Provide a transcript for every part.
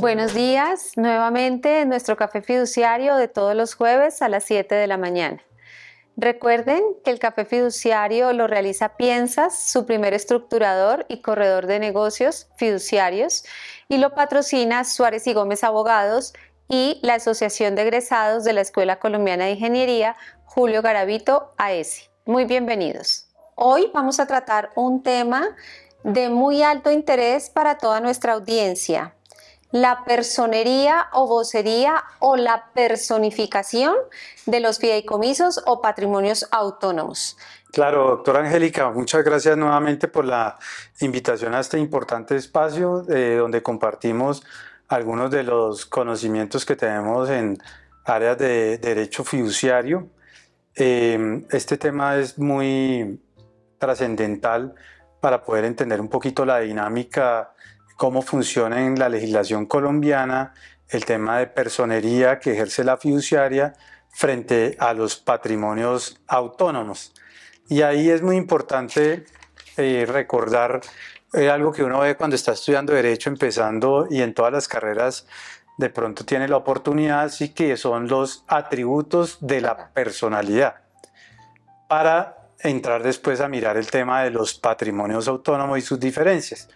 Buenos días, nuevamente en nuestro café fiduciario de todos los jueves a las 7 de la mañana. Recuerden que el café fiduciario lo realiza Piensas, su primer estructurador y corredor de negocios fiduciarios, y lo patrocina Suárez y Gómez Abogados y la Asociación de Egresados de la Escuela Colombiana de Ingeniería Julio Garavito AS. Muy bienvenidos. Hoy vamos a tratar un tema de muy alto interés para toda nuestra audiencia: la personería o vocería o la personificación de los fideicomisos o patrimonios autónomos. Claro, doctora Angélica, muchas gracias nuevamente por la invitación a este importante espacio donde compartimos algunos de los conocimientos que tenemos en áreas de derecho fiduciario. Este tema es muy trascendental para poder entender un poquito la dinámica, cómo funciona en la legislación colombiana el tema de personería que ejerce la fiduciaria frente a los patrimonios autónomos. Y ahí es muy importante recordar algo que uno ve cuando está estudiando Derecho, empezando, y en todas las carreras de pronto tiene la oportunidad, sí, que son los atributos de la personalidad, para entrar después a mirar el tema de los patrimonios autónomos y sus diferencias.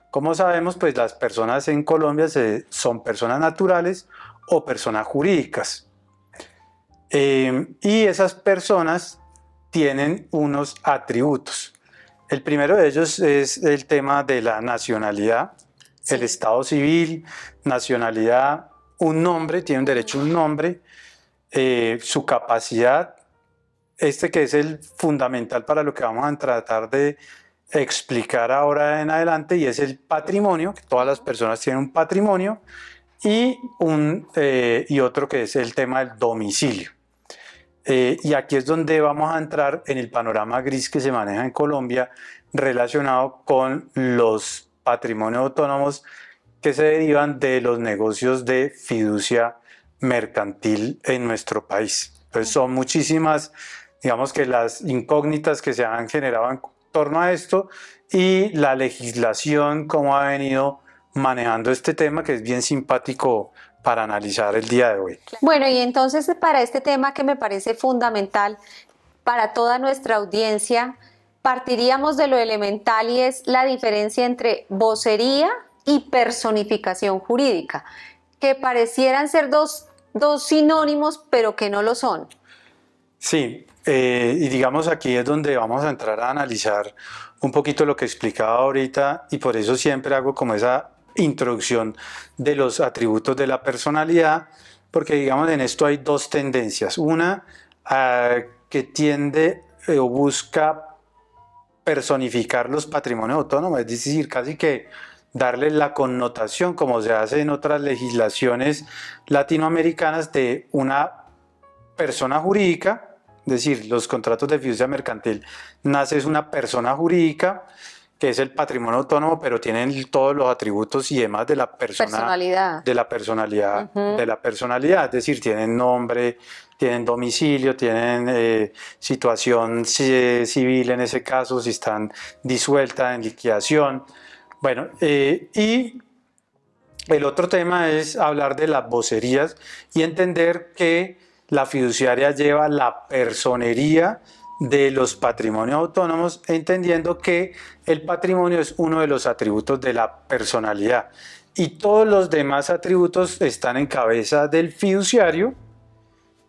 Como sabemos, pues las personas en Colombia son personas naturales o personas jurídicas. Y esas personas tienen unos atributos. El primero de ellos es el tema de la nacionalidad, sí. El estado civil, nacionalidad, un nombre, tiene un derecho a un nombre, su capacidad, que es el fundamental para lo que vamos a tratar de explicar ahora en adelante, y es el patrimonio, que todas las personas tienen un patrimonio, y otro que es el tema del domicilio. Y aquí es donde vamos a entrar en el panorama gris que se maneja en Colombia relacionado con los patrimonios autónomos que se derivan de los negocios de fiducia mercantil en nuestro país. Entonces son muchísimas, digamos que las incógnitas que se han generado en torno a esto, y la legislación cómo ha venido manejando este tema, que es bien simpático para analizar el día de hoy. Bueno, y entonces para este tema que me parece fundamental para toda nuestra audiencia, partiríamos de lo elemental, y es la diferencia entre vocería y personificación jurídica, que parecieran ser dos sinónimos, pero que no lo son. Sí, y digamos aquí es donde vamos a entrar a analizar un poquito lo que explicaba ahorita, y por eso siempre hago como esa introducción de los atributos de la personalidad, porque digamos en esto hay dos tendencias. Una que tiende o busca personificar los patrimonios autónomos, es decir, casi que darle la connotación, como se hace en otras legislaciones latinoamericanas, de una persona jurídica. Es decir, los contratos de fiducia mercantil es una persona jurídica que es el patrimonio autónomo, pero tienen todos los atributos y demás de la personalidad. De la personalidad, es decir, tienen nombre, tienen domicilio, tienen situación civil en ese caso, si están disueltas, en liquidación. Bueno, y el otro tema es hablar de las vocerías y entender que la fiduciaria lleva la personería de los patrimonios autónomos, entendiendo que el patrimonio es uno de los atributos de la personalidad, y todos los demás atributos están en cabeza del fiduciario.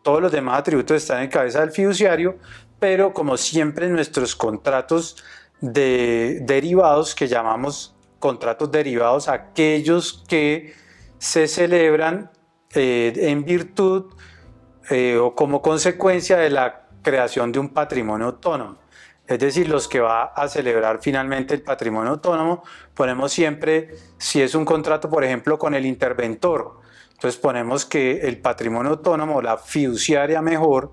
Todos los demás atributos están en cabeza del fiduciario, pero como siempre en nuestros contratos derivados, que llamamos contratos derivados, aquellos que se celebran en virtud o como consecuencia de la creación de un patrimonio autónomo. Es decir, los que va a celebrar finalmente el patrimonio autónomo, ponemos siempre, si es un contrato, por ejemplo, con el interventor, entonces ponemos que el patrimonio autónomo, la fiduciaria mejor,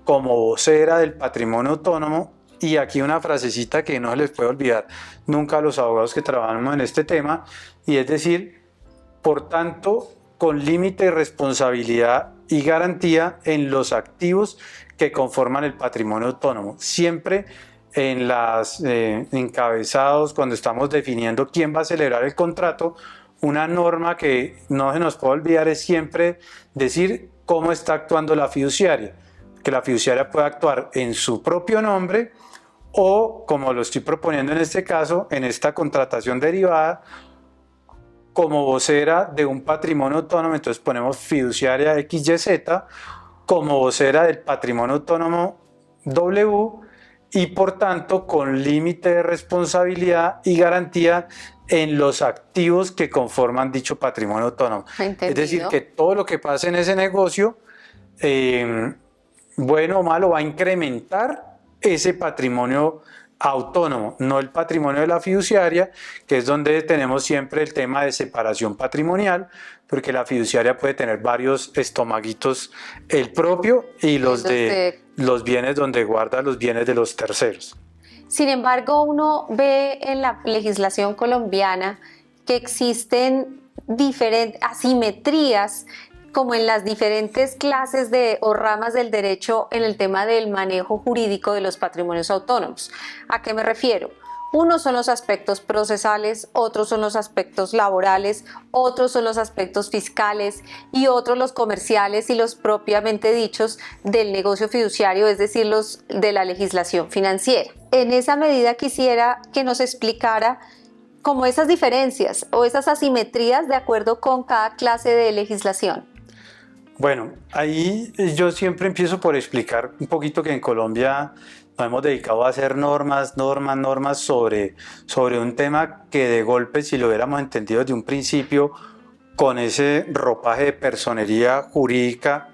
como vocera del patrimonio autónomo. Y aquí una frasecita que no se les puede olvidar nunca a los abogados que trabajamos en este tema, y es decir, por tanto, con límite de responsabilidad y garantía en los activos que conforman el patrimonio autónomo. Siempre en los encabezados, cuando estamos definiendo quién va a celebrar el contrato, una norma que no se nos puede olvidar es siempre decir cómo está actuando la fiduciaria, que la fiduciaria puede actuar en su propio nombre o, como lo estoy proponiendo en este caso, en esta contratación derivada, como vocera de un patrimonio autónomo. Entonces ponemos fiduciaria XYZ como vocera del patrimonio autónomo W y por tanto con límite de responsabilidad y garantía en los activos que conforman dicho patrimonio autónomo. Entendido. Es decir, que todo lo que pase en ese negocio, bueno o malo, va a incrementar ese patrimonio autónomo, no el patrimonio de la fiduciaria, que es donde tenemos siempre el tema de separación patrimonial, porque la fiduciaria puede tener varios estomaguitos, el propio y los de los bienes donde guarda los bienes de los terceros. Sin embargo, uno ve en la legislación colombiana que existen diferentes asimetrías como en las diferentes clases o ramas del derecho en el tema del manejo jurídico de los patrimonios autónomos. ¿A qué me refiero? Unos son los aspectos procesales, otros son los aspectos laborales, otros son los aspectos fiscales y otros los comerciales y los propiamente dichos del negocio fiduciario, es decir, los de la legislación financiera. En esa medida quisiera que nos explicara como esas diferencias o esas asimetrías de acuerdo con cada clase de legislación. Bueno, ahí yo siempre empiezo por explicar un poquito que en Colombia nos hemos dedicado a hacer normas sobre un tema que de golpe, si lo hubiéramos entendido desde un principio, con ese ropaje de personería jurídica,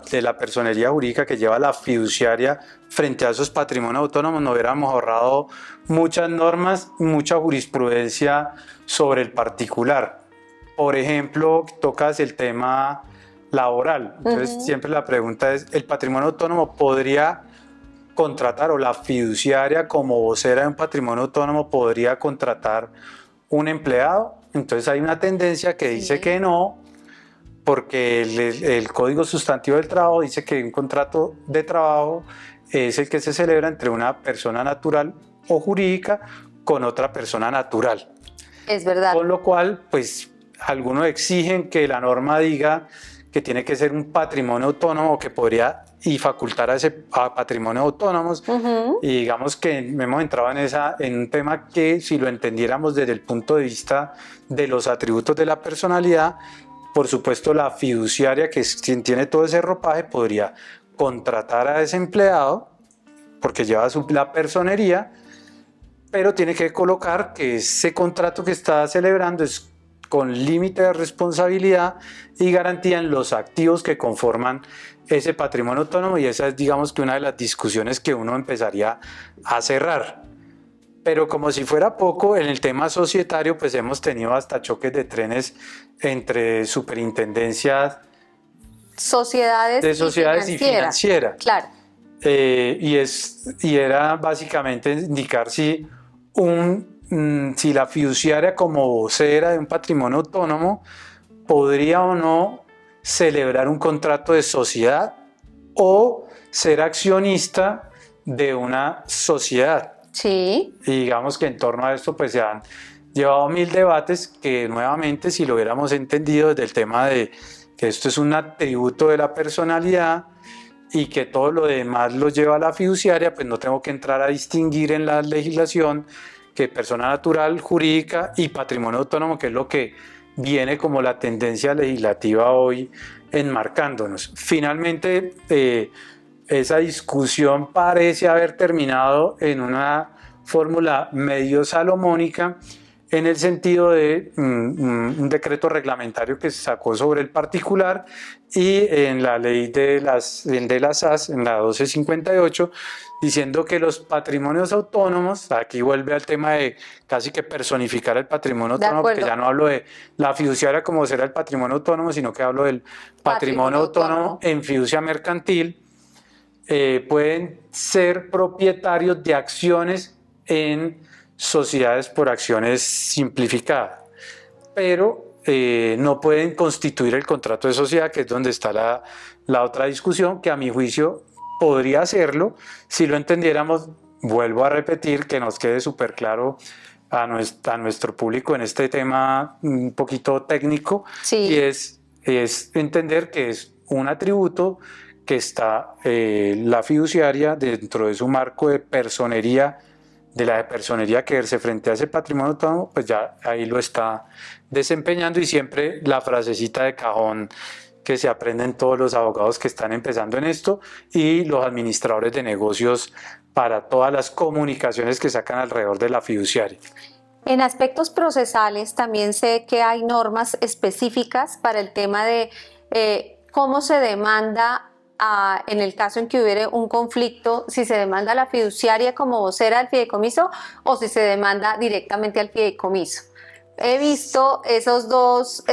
de la personería jurídica que lleva la fiduciaria frente a esos patrimonios autónomos, nos hubiéramos ahorrado muchas normas, mucha jurisprudencia sobre el particular. Por ejemplo, tocas el tema laboral. Entonces, siempre la pregunta es, ¿el patrimonio autónomo podría contratar, o la fiduciaria como vocera de un patrimonio autónomo podría contratar un empleado? Entonces hay una tendencia que dice que no, porque el Código Sustantivo del Trabajo dice que un contrato de trabajo es el que se celebra entre una persona natural o jurídica con otra persona natural. Es verdad. Con lo cual, pues, algunos exigen que la norma diga que tiene que ser un patrimonio autónomo que podría y facultar a ese patrimonio autónomos. Y digamos que hemos entrado en un tema que, si lo entendiéramos desde el punto de vista de los atributos de la personalidad, por supuesto la fiduciaria, que es quien tiene todo ese ropaje, podría contratar a ese empleado porque lleva la personería, pero tiene que colocar que ese contrato que está celebrando es con límite de responsabilidad y garantía en los activos que conforman ese patrimonio autónomo, y esa es, digamos, que una de las discusiones que uno empezaría a cerrar. Pero como si fuera poco, en el tema societario pues hemos tenido hasta choques de trenes entre superintendencias, sociedades y financiera. Claro. Y era básicamente indicar si la fiduciaria como vocera de un patrimonio autónomo podría o no celebrar un contrato de sociedad o ser accionista de una sociedad. Sí. Y digamos que en torno a esto pues se han llevado 1000 debates que, nuevamente, si lo hubiéramos entendido desde el tema de que esto es un atributo de la personalidad y que todo lo demás lo lleva a la fiduciaria, pues no tengo que entrar a distinguir en la legislación que persona natural, jurídica y patrimonio autónomo, que es lo que viene como la tendencia legislativa hoy enmarcándonos. Finalmente, esa discusión parece haber terminado en una fórmula medio salomónica, en el sentido de un decreto reglamentario que se sacó sobre el particular, y en la ley de las SAS, en la 1258, diciendo que los patrimonios autónomos, aquí vuelve al tema de casi que personificar el patrimonio autónomo, porque ya no hablo de la fiduciaria como será el patrimonio autónomo, sino que hablo del patrimonio autónomo en fiducia mercantil, pueden ser propietarios de acciones en sociedades por acciones simplificadas, pero no pueden constituir el contrato de sociedad, que es donde está la otra discusión, que a mi juicio podría hacerlo si lo entendiéramos. Vuelvo a repetir, que nos quede súper claro a nuestro público en este tema un poquito técnico, Sí. y es entender que es un atributo que está la fiduciaria dentro de su marco de personería, de la personería que ejerce frente a ese patrimonio autónomo, pues ya ahí lo está desempeñando, y siempre la frasecita de cajón que se aprenden todos los abogados que están empezando en esto y los administradores de negocios para todas las comunicaciones que sacan alrededor de la fiduciaria. En aspectos procesales también sé que hay normas específicas para el tema de cómo se demanda en el caso en que hubiere un conflicto, si se demanda a la fiduciaria como vocera del fideicomiso o si se demanda directamente al fideicomiso. He visto esas dos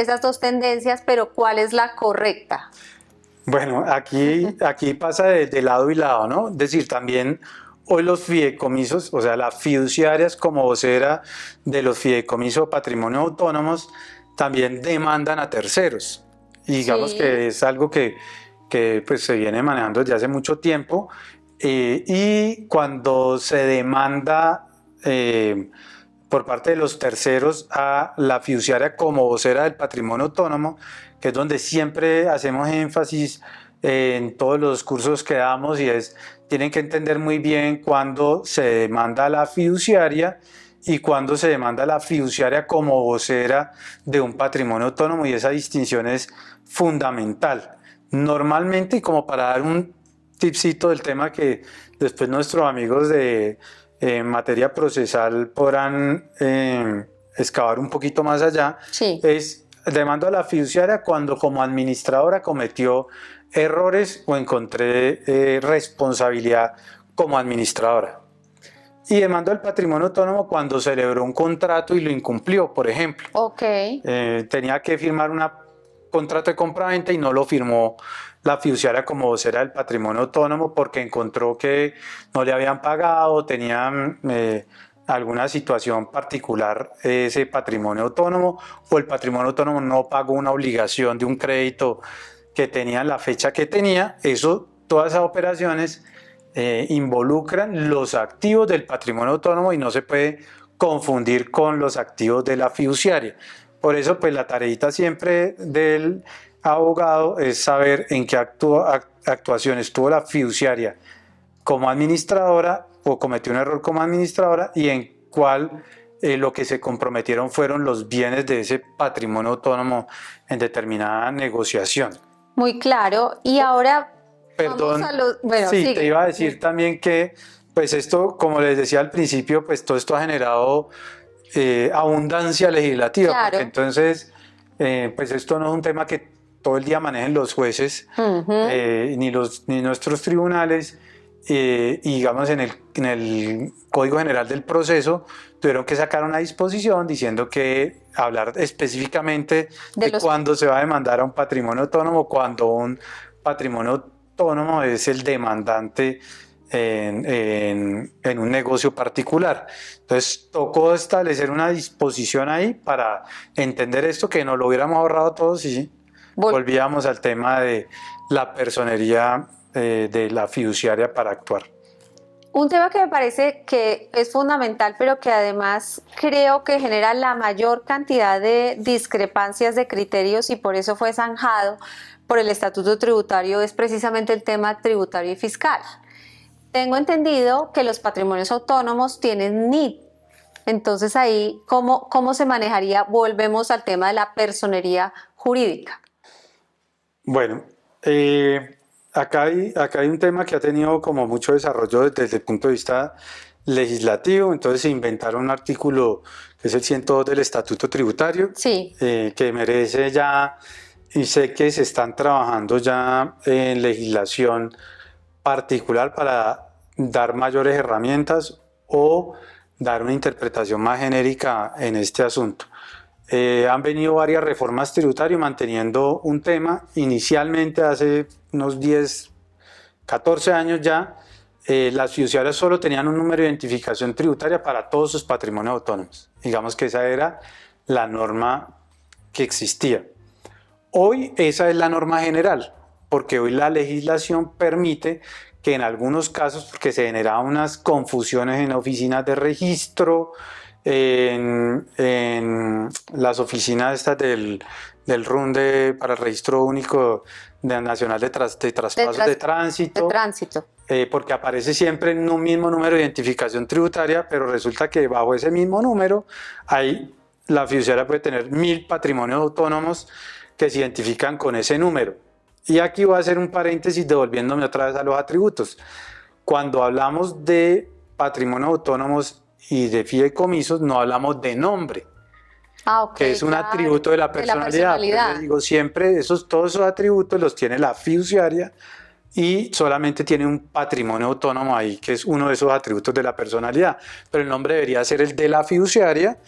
tendencias, pero ¿cuál es la correcta? Bueno, aquí pasa de lado y lado, ¿no? Es decir, también hoy los fideicomisos, o sea, las fiduciarias como vocera de los fideicomisos patrimonio autónomos, también demandan a terceros. Y digamos que es algo que pues, se viene manejando desde hace mucho tiempo. Y cuando se demanda por parte de los terceros a la fiduciaria como vocera del patrimonio autónomo, que es donde siempre hacemos énfasis en todos los cursos que damos, y tienen que entender muy bien cuándo se demanda a la fiduciaria y cuándo se demanda a la fiduciaria como vocera de un patrimonio autónomo, y esa distinción es fundamental. Normalmente, y como para dar un tipcito del tema que después nuestros amigos de materia procesal podrán excavar un poquito más allá, sí. Es demando a la fiduciaria cuando como administradora cometió errores o encontré responsabilidad como administradora. Y demando al patrimonio autónomo cuando celebró un contrato y lo incumplió, por ejemplo. Okay. Tenía que firmar un contrato de compraventa y no lo firmó la fiduciaria como vocera del patrimonio autónomo porque encontró que no le habían pagado, tenían alguna situación particular ese patrimonio autónomo, o el patrimonio autónomo no pagó una obligación de un crédito que tenía en la fecha que tenía. Todas esas operaciones involucran los activos del patrimonio autónomo y no se puede confundir con los activos de la fiduciaria. Por eso, pues la tareita siempre del abogado es saber en qué actuación estuvo la fiduciaria como administradora o cometió un error como administradora, y en cuál lo que se comprometieron fueron los bienes de ese patrimonio autónomo en determinada negociación. Muy claro. Y ahora Perdón, bueno, sí, sigue. te iba a decir también que pues esto, como les decía al principio, pues todo esto ha generado abundancia legislativa, Claro. porque entonces pues esto no es un tema que todo el día manejen los jueces, ni nuestros tribunales, y digamos en el Código General del Proceso tuvieron que sacar una disposición diciendo que hablar específicamente de cuándo se va a demandar a un patrimonio autónomo, cuando un patrimonio autónomo es el demandante en un negocio particular. Entonces tocó establecer una disposición ahí para entender esto, que nos lo hubiéramos ahorrado todos y volvíamos al tema de la personería de la fiduciaria para actuar. Un tema que me parece que es fundamental, pero que además creo que genera la mayor cantidad de discrepancias de criterios y por eso fue zanjado por el Estatuto Tributario, es precisamente el tema tributario y fiscal. Tengo entendido que los patrimonios autónomos tienen NIT. Entonces ahí, ¿cómo se manejaría? Volvemos al tema de la personería jurídica. Bueno, acá hay un tema que ha tenido como mucho desarrollo desde el punto de vista legislativo. Entonces se inventaron un artículo que es el 102 del Estatuto Tributario, sí. Que merece ya, y sé que se están trabajando ya en legislación particular para dar mayores herramientas o dar una interpretación más genérica en este asunto. Han venido varias reformas tributarias manteniendo un tema. Inicialmente, hace unos 10, 14 años ya, las fiduciarias solo tenían un número de identificación tributaria para todos sus patrimonios autónomos. Digamos que esa era la norma que existía. Hoy esa es la norma general, porque hoy la legislación permite que en algunos casos, porque se generaban unas confusiones en oficinas de registro, en las oficinas estas del RUN para el Registro Único Nacional de Traspasos de Tránsito. Porque aparece siempre en un mismo número de identificación tributaria, pero resulta que bajo ese mismo número la fiduciaria puede tener 1000 patrimonios autónomos que se identifican con ese número. Y aquí voy a hacer un paréntesis devolviéndome otra vez a los atributos. Cuando hablamos de patrimonios autónomos y de fideicomisos, no hablamos de nombre, que es un atributo de la personalidad. Pero digo, siempre todos esos atributos los tiene la fiduciaria y solamente tiene un patrimonio autónomo ahí, que es uno de esos atributos de la personalidad. Pero el nombre debería ser el de la fiduciaria,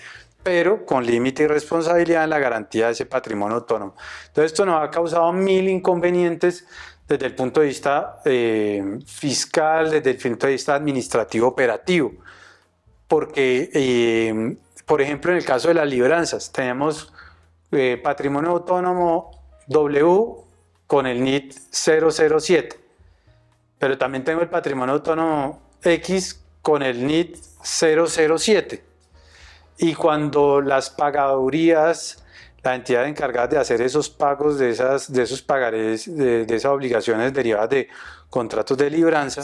pero con límite y responsabilidad en la garantía de ese patrimonio autónomo. Entonces esto nos ha causado 1000 inconvenientes desde el punto de vista fiscal, desde el punto de vista administrativo operativo, porque por ejemplo en el caso de las libranzas tenemos patrimonio autónomo W con el NIT 007, pero también tengo el patrimonio autónomo X con el NIT 007. Y cuando las pagadurías, la entidad encargada de hacer esos pagos de esos pagarés, de esas obligaciones derivadas de contratos de libranza,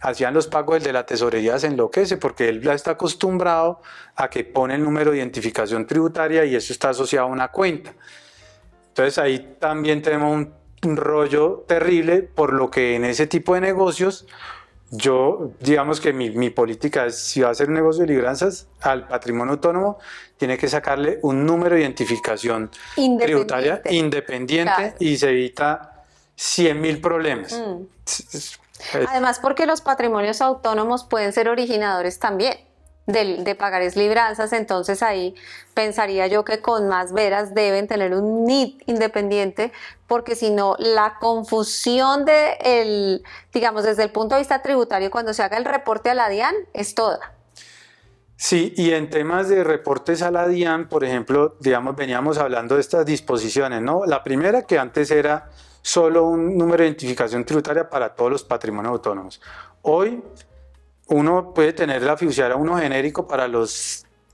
hacían los pagos, el de la tesorería se enloquece porque él ya está acostumbrado a que pone el número de identificación tributaria y eso está asociado a una cuenta. Entonces ahí también tenemos un rollo terrible, por lo que en ese tipo de negocios yo, digamos que mi política es, si va a hacer un negocio de libranzas, al patrimonio autónomo tiene que sacarle un número de identificación tributaria independiente, claro, y se evita 100.000 problemas. Además, porque los patrimonios autónomos pueden ser originadores también de pagarés libranzas, entonces ahí pensaría yo que con más veras deben tener un NIT independiente, porque si no, la confusión digamos, desde el punto de vista tributario, cuando se haga el reporte a la DIAN, es toda. Sí, y en temas de reportes a la DIAN, por ejemplo, digamos, veníamos hablando de estas disposiciones, ¿no? La primera, que antes era solo un número de identificación tributaria para todos los patrimonios autónomos. Hoy uno puede tener la fiduciaria uno genérico para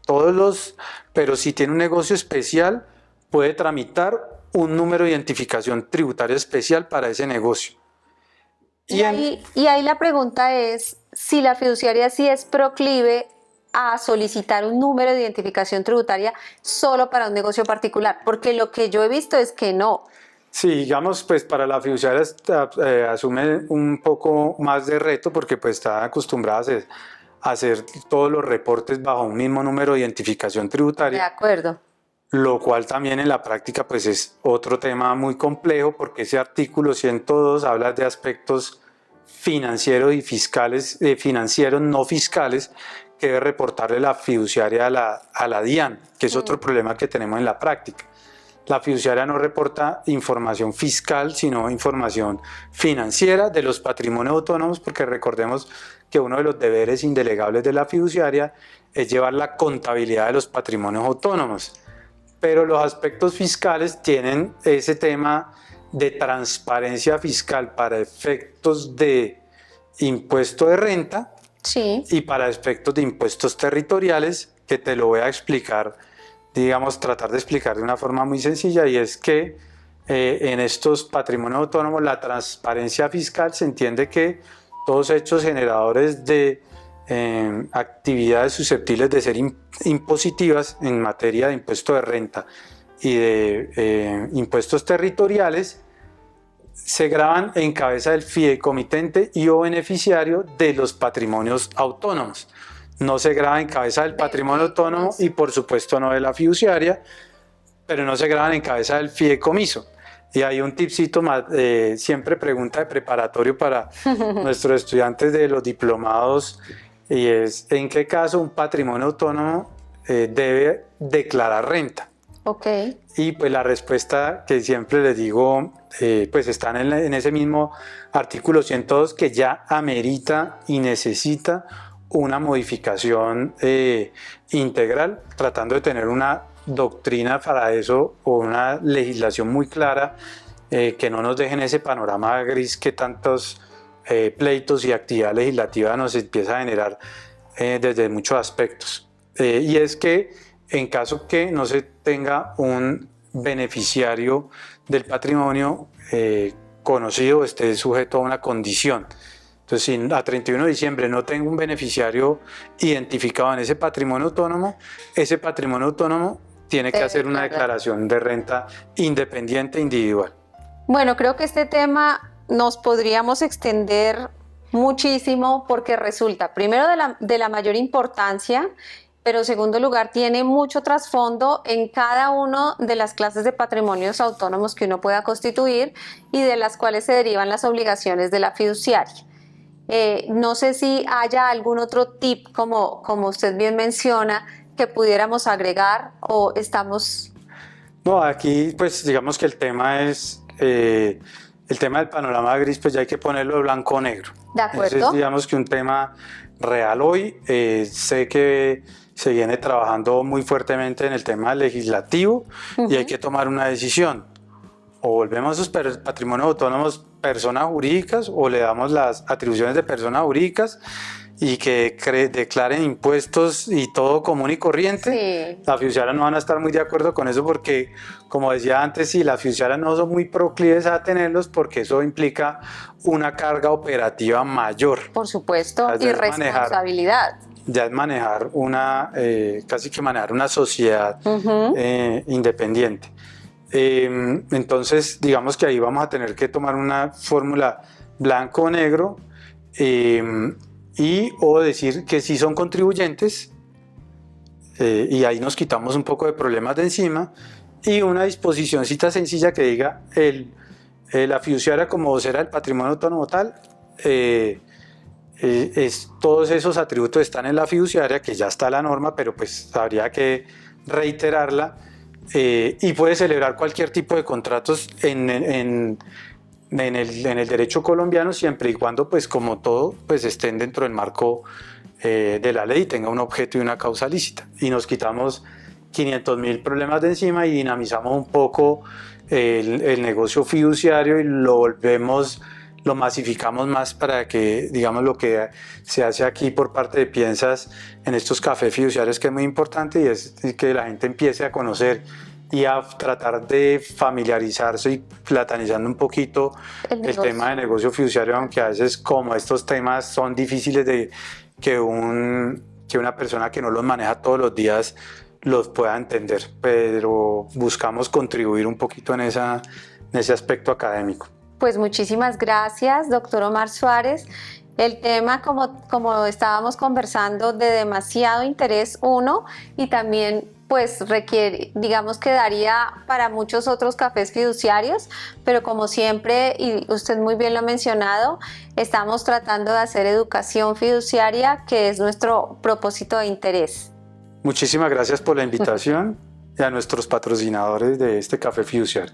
todos los, pero si tiene un negocio especial, puede tramitar un número de identificación tributaria especial para ese negocio. Y ahí la pregunta es si la fiduciaria sí es proclive a solicitar un número de identificación tributaria solo para un negocio particular, porque lo que yo he visto es que no. Sí, digamos, pues para la fiduciaria asume un poco más de reto porque pues está acostumbrada a hacer todos los reportes bajo un mismo número de identificación tributaria. De acuerdo. Lo cual también en la práctica pues es otro tema muy complejo, porque ese artículo 102 habla de aspectos financieros y fiscales, financieros no fiscales, que debe reportarle la fiduciaria a la DIAN, que es otro problema que tenemos en la práctica. La fiduciaria no reporta información fiscal, sino información financiera de los patrimonios autónomos, porque recordemos que uno de los deberes indelegables de la fiduciaria es llevar la contabilidad de los patrimonios autónomos. Pero los aspectos fiscales tienen ese tema de transparencia fiscal para efectos de impuesto de renta, sí, y para efectos de impuestos territoriales, que te lo voy a explicar, digamos, tratar de explicar de una forma muy sencilla, y es que en estos patrimonios autónomos la transparencia fiscal se entiende que todos hechos generadores de actividades susceptibles de ser impositivas en materia de impuesto de renta y de impuestos territoriales se graban en cabeza del fideicomitente y o beneficiario de los patrimonios autónomos. No se graba en cabeza del patrimonio autónomo y por supuesto no de la fiduciaria, pero no se graban en cabeza del fideicomiso. Y hay un tipcito más, siempre pregunta de preparatorio para nuestros estudiantes de los diplomados, y es: ¿en qué caso un patrimonio autónomo debe declarar renta? Okay. Y pues la respuesta que siempre les digo, pues está en ese mismo artículo 102, que ya amerita y necesita una modificación integral, tratando de tener una doctrina para eso o una legislación muy clara, que no nos deje en ese panorama gris que tantos pleitos y actividad legislativa nos empieza a generar desde muchos aspectos. y es que en caso que no se tenga un beneficiario del patrimonio conocido, esté sujeto a una condición. Entonces, si a 31 de diciembre no tengo un beneficiario identificado en ese patrimonio autónomo tiene que hacer una declaración de renta independiente individual. Bueno, creo que este tema nos podríamos extender muchísimo porque resulta, primero, de la mayor importancia, pero en segundo lugar, tiene mucho trasfondo en cada una de las clases de patrimonios autónomos que uno pueda constituir y de las cuales se derivan las obligaciones de la fiduciaria. No sé si haya algún otro tip, como usted bien menciona, que pudiéramos agregar o estamos... No, aquí pues digamos que el tema es, el tema del panorama gris, pues ya hay que ponerlo de blanco o negro. De acuerdo. Entonces, digamos que un tema real hoy, sé que se viene trabajando muy fuertemente en el tema legislativo y hay que tomar una decisión. O volvemos a esos patrimonios autónomos personas jurídicas o le damos las atribuciones de personas jurídicas y que declaren impuestos y todo común y corriente. Sí. Las fiduciarias no van a estar muy de acuerdo con eso porque, como decía antes, sí, las fiduciarias no son muy proclives a tenerlos porque eso implica una carga operativa mayor. Por supuesto, y responsabilidad. Ya es manejar casi que manejar una sociedad independiente. Entonces, digamos que ahí vamos a tener que tomar una fórmula blanco o negro o decir que sí son contribuyentes y ahí nos quitamos un poco de problemas de encima y una disposicióncita sencilla que diga la fiduciaria como vocera del patrimonio autónomo tal todos esos atributos están en la fiduciaria, que ya está la norma, pero pues habría que reiterarla y puede celebrar cualquier tipo de contratos en el derecho colombiano siempre y cuando, pues como todo, pues estén dentro del marco de la ley, tenga un objeto y una causa lícita. Y nos quitamos 500.000 problemas de encima y dinamizamos un poco el negocio fiduciario y lo masificamos más para que, digamos, lo que se hace aquí por parte de Piensas en estos cafés fiduciarios, que es muy importante, y es que la gente empiece a conocer y a tratar de familiarizarse y platanizando un poquito el tema de negocio fiduciario, aunque a veces como estos temas son difíciles de que una persona que no los maneja todos los días los pueda entender, pero buscamos contribuir un poquito en ese aspecto académico. Pues muchísimas gracias, doctor Omar Suárez. El tema, como estábamos conversando, de demasiado interés y también pues requiere, digamos que daría para muchos otros cafés fiduciarios, pero como siempre, y usted muy bien lo ha mencionado, estamos tratando de hacer educación fiduciaria, que es nuestro propósito de interés. Muchísimas gracias por la invitación y a nuestros patrocinadores de este café fiduciario.